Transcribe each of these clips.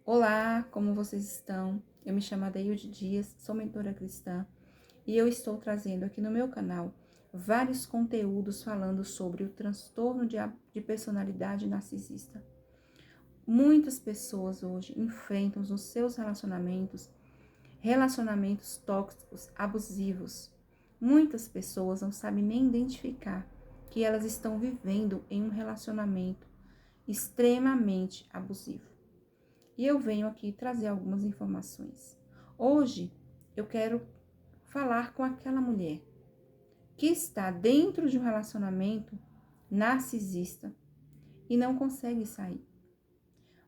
Olá, como vocês estão? Eu me chamo Adeilde Dias, sou mentora cristã e eu estou trazendo aqui no meu canal vários conteúdos falando sobre o transtorno de personalidade narcisista. Muitas pessoas hoje enfrentam nos seus relacionamentos tóxicos, abusivos. Muitas pessoas não sabem nem identificar que elas estão vivendo em um relacionamento extremamente abusivo. E eu venho aqui trazer algumas informações. Hoje eu quero falar com aquela mulher que está dentro de um relacionamento narcisista e não consegue sair.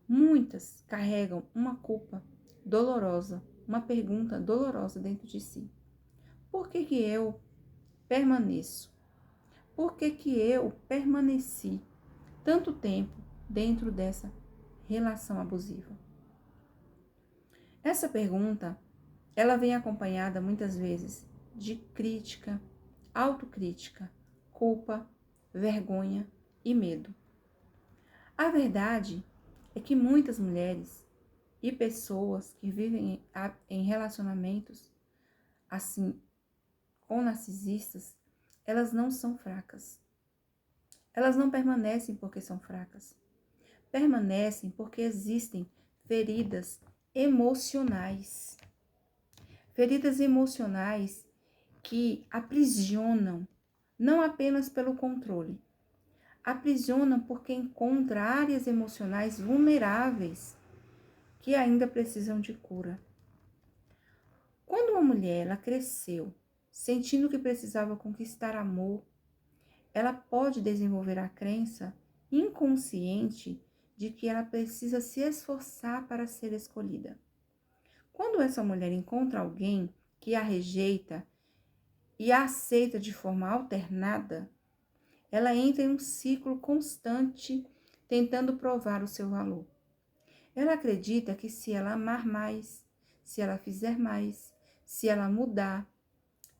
Muitas carregam uma culpa dolorosa, uma pergunta dolorosa dentro de si. Por que que eu permaneço? Por que que eu permaneci tanto tempo dentro dessa relação abusiva? Essa pergunta, ela vem acompanhada muitas vezes de crítica, autocrítica, culpa, vergonha e medo. A verdade é que muitas mulheres e pessoas que vivem em relacionamentos assim com narcisistas, elas não são fracas. Elas não permanecem porque são fracas. Permanecem porque existem feridas emocionais. Feridas emocionais que aprisionam, não apenas pelo controle, aprisionam porque encontram áreas emocionais vulneráveis que ainda precisam de cura. Quando uma mulher ela cresceu, sentindo que precisava conquistar amor, ela pode desenvolver a crença inconsciente de que ela precisa se esforçar para ser escolhida. Quando essa mulher encontra alguém que a rejeita e a aceita de forma alternada, ela entra em um ciclo constante tentando provar o seu valor. Ela acredita que se ela amar mais, se ela fizer mais, se ela mudar,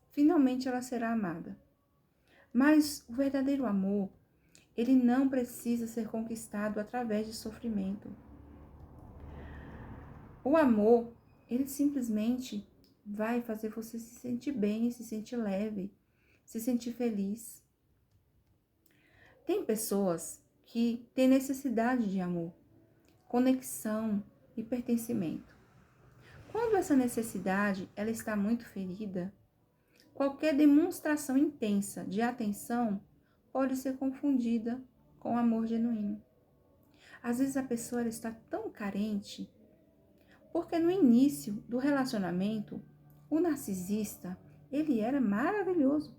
finalmente ela será amada. Mas o verdadeiro amor, ele não precisa ser conquistado através de sofrimento. O amor, ele simplesmente vai fazer você se sentir bem, se sentir leve, se sentir feliz. Tem pessoas que têm necessidade de amor, conexão e pertencimento. Quando essa necessidade ela está muito ferida, qualquer demonstração intensa de atenção pode ser confundida com amor genuíno. Às vezes a pessoa ela está tão carente, porque no início do relacionamento, o narcisista, ele era maravilhoso.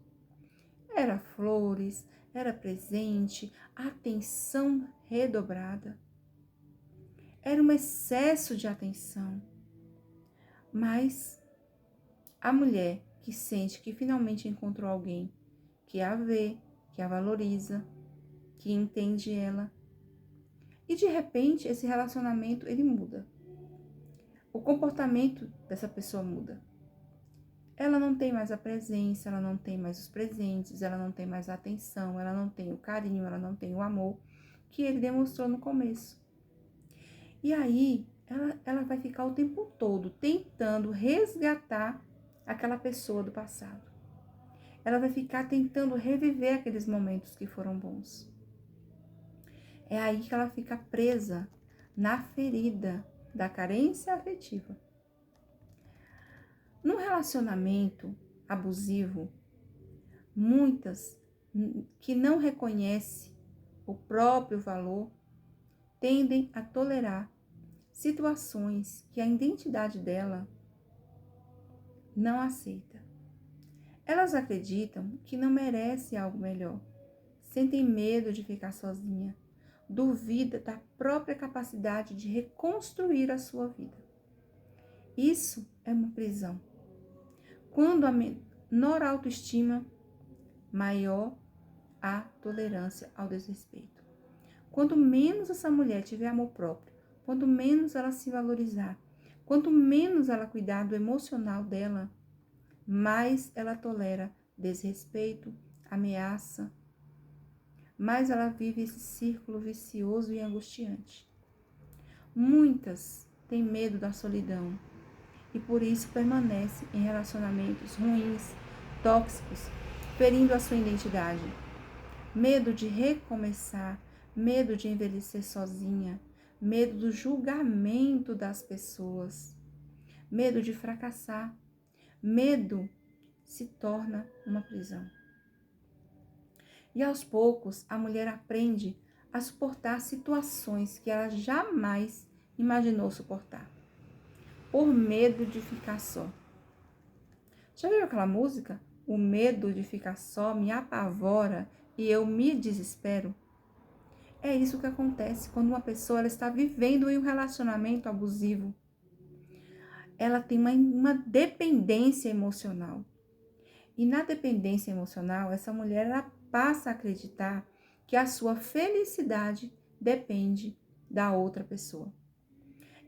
Era flores, era presente, atenção redobrada. Era um excesso de atenção. Mas a mulher que sente que finalmente encontrou alguém que a vê, que a valoriza, que entende ela, e de repente esse relacionamento ele muda. O comportamento dessa pessoa muda. Ela não tem mais a presença, ela não tem mais os presentes, ela não tem mais a atenção, ela não tem o carinho, ela não tem o amor que ele demonstrou no começo. E aí, ela vai ficar o tempo todo tentando resgatar aquela pessoa do passado. Ela vai ficar tentando reviver aqueles momentos que foram bons. É aí que ela fica presa na ferida da carência afetiva. No relacionamento abusivo, muitas que não reconhecem o próprio valor tendem a tolerar situações que a identidade dela não aceita. Elas acreditam que não merece algo melhor, sentem medo de ficar sozinha, duvida da própria capacidade de reconstruir a sua vida. Isso é uma prisão. Quando a menor autoestima, maior a tolerância ao desrespeito. Quanto menos essa mulher tiver amor próprio, quanto menos ela se valorizar, quanto menos ela cuidar do emocional dela, mais ela tolera desrespeito, ameaça, mais ela vive esse círculo vicioso e angustiante. Muitas tem medo da solidão e por isso permanece em relacionamentos ruins, tóxicos, ferindo a sua identidade. Medo de recomeçar, medo de envelhecer sozinha, medo do julgamento das pessoas, medo de fracassar. Medo se torna uma prisão. E aos poucos, a mulher aprende a suportar situações que ela jamais imaginou suportar, por medo de ficar só. Já viu aquela música? O medo de ficar só me apavora e eu me desespero. É isso que acontece quando uma pessoa ela está vivendo em um relacionamento abusivo. Ela tem uma dependência emocional. E na dependência emocional, essa mulher ela passa a acreditar que a sua felicidade depende da outra pessoa.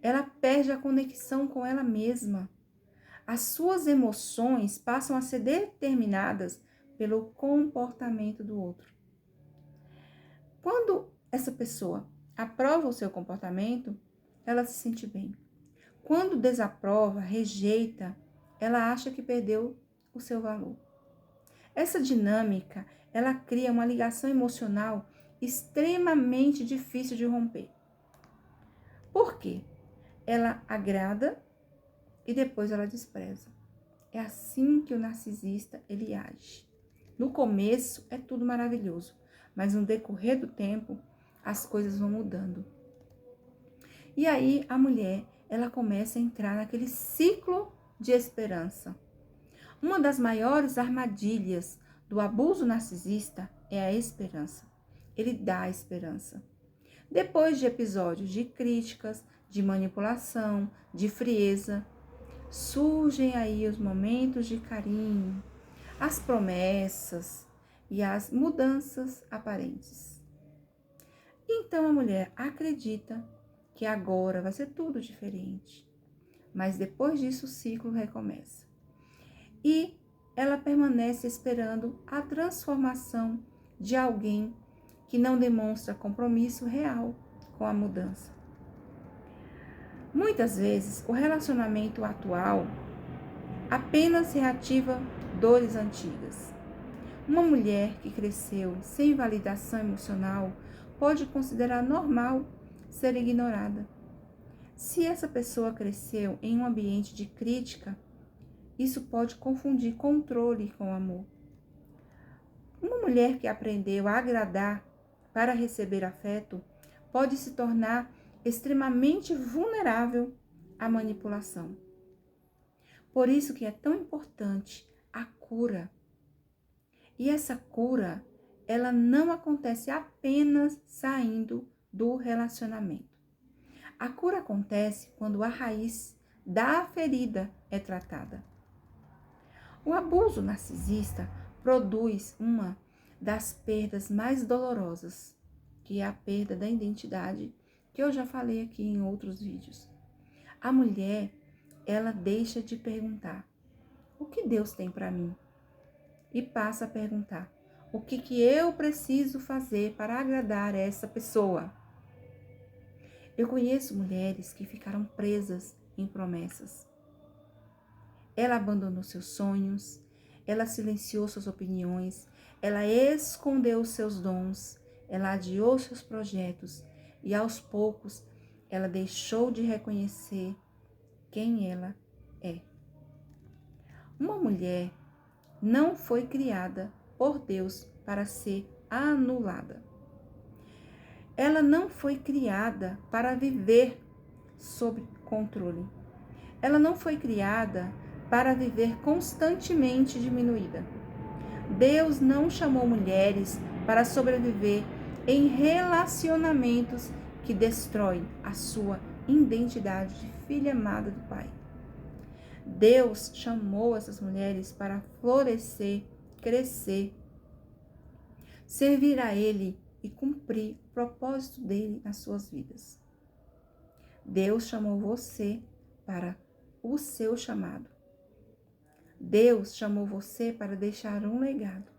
Ela perde a conexão com ela mesma. As suas emoções passam a ser determinadas pelo comportamento do outro. Quando essa pessoa aprova o seu comportamento, ela se sente bem. Quando desaprova, rejeita, ela acha que perdeu o seu valor. Essa dinâmica, ela cria uma ligação emocional extremamente difícil de romper. Por quê? Ela agrada e depois ela despreza. É assim que o narcisista ele age. No começo é tudo maravilhoso, mas no decorrer do tempo as coisas vão mudando. E aí a mulher, ela começa a entrar naquele ciclo de esperança. Uma das maiores armadilhas do abuso narcisista é a esperança. Ele dá a esperança. Depois de episódios de críticas, de manipulação, de frieza, surgem aí os momentos de carinho, as promessas e as mudanças aparentes. Então a mulher acredita que agora vai ser tudo diferente. Mas depois disso o ciclo recomeça. E ela permanece esperando a transformação de alguém que não demonstra compromisso real com a mudança. Muitas vezes, o relacionamento atual apenas reativa dores antigas. Uma mulher que cresceu sem validação emocional pode considerar normal ser ignorada. Se essa pessoa cresceu em um ambiente de crítica, isso pode confundir controle com amor. Uma mulher que aprendeu a agradar para receber afeto pode se tornar extremamente vulnerável à manipulação. Por isso que é tão importante a cura. E essa cura, ela não acontece apenas saindo do relacionamento. A cura acontece quando a raiz da ferida é tratada. O abuso narcisista produz uma das perdas mais dolorosas, que é a perda da identidade, que eu já falei aqui em outros vídeos. A mulher, ela deixa de perguntar: o que Deus tem para mim? E passa a perguntar: o que eu preciso fazer para agradar essa pessoa? Eu conheço mulheres que ficaram presas em promessas. Ela abandonou seus sonhos, ela silenciou suas opiniões, ela escondeu seus dons, ela adiou seus projetos e aos poucos ela deixou de reconhecer quem ela é. Uma mulher não foi criada por Deus para ser anulada. Ela não foi criada para viver sob controle. Ela não foi criada para viver constantemente diminuída. Deus não chamou mulheres para sobreviver em relacionamentos que destroem a sua identidade de filha amada do Pai. Deus chamou essas mulheres para florescer, crescer, servir a Ele e cumprir o propósito dele nas suas vidas. Deus chamou você para o seu chamado. Deus chamou você para deixar um legado.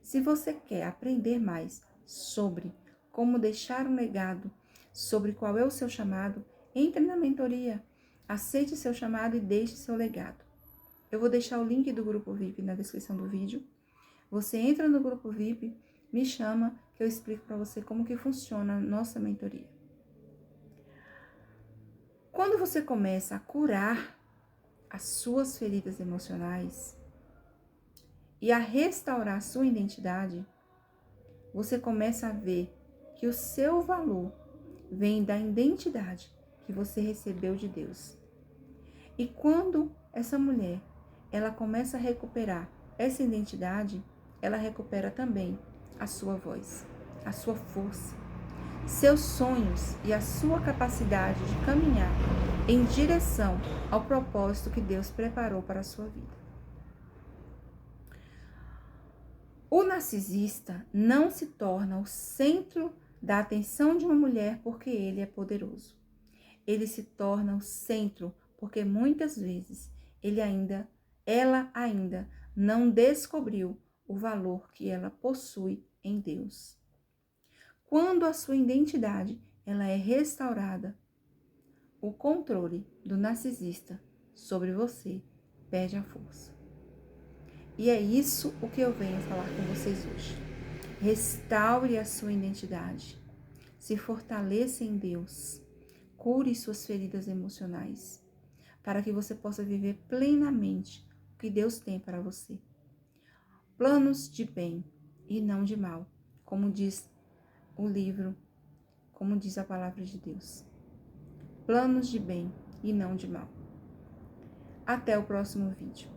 Se você quer aprender mais sobre como deixar um legado, sobre qual é o seu chamado, Entre na mentoria, aceite seu chamado e deixe seu legado. Eu vou deixar o link do grupo VIP na descrição do vídeo. Você entra no grupo VIP, me chama que eu explico para você como que funciona a nossa mentoria. Quando você começa a curar as suas feridas emocionais e a restaurar a sua identidade, você começa a ver que o seu valor vem da identidade que você recebeu de Deus. E quando essa mulher, ela começa a recuperar essa identidade, ela recupera também a sua voz, a sua força, seus sonhos e a sua capacidade de caminhar em direção ao propósito que Deus preparou para a sua vida. O narcisista não se torna o centro da atenção de uma mulher porque ele é poderoso. Ele se torna o centro porque muitas vezes ela ainda não descobriu o valor que ela possui em Deus. Quando a sua identidade ela é restaurada, o controle do narcisista sobre você perde a força. E é isso o que eu venho falar com vocês hoje. Restaure a sua identidade, se fortaleça em Deus, cure suas feridas emocionais, para que você possa viver plenamente o que Deus tem para você. Planos de bem e não de mal, como diz o livro, como diz a palavra de Deus. Planos de bem e não de mal. Até o próximo vídeo.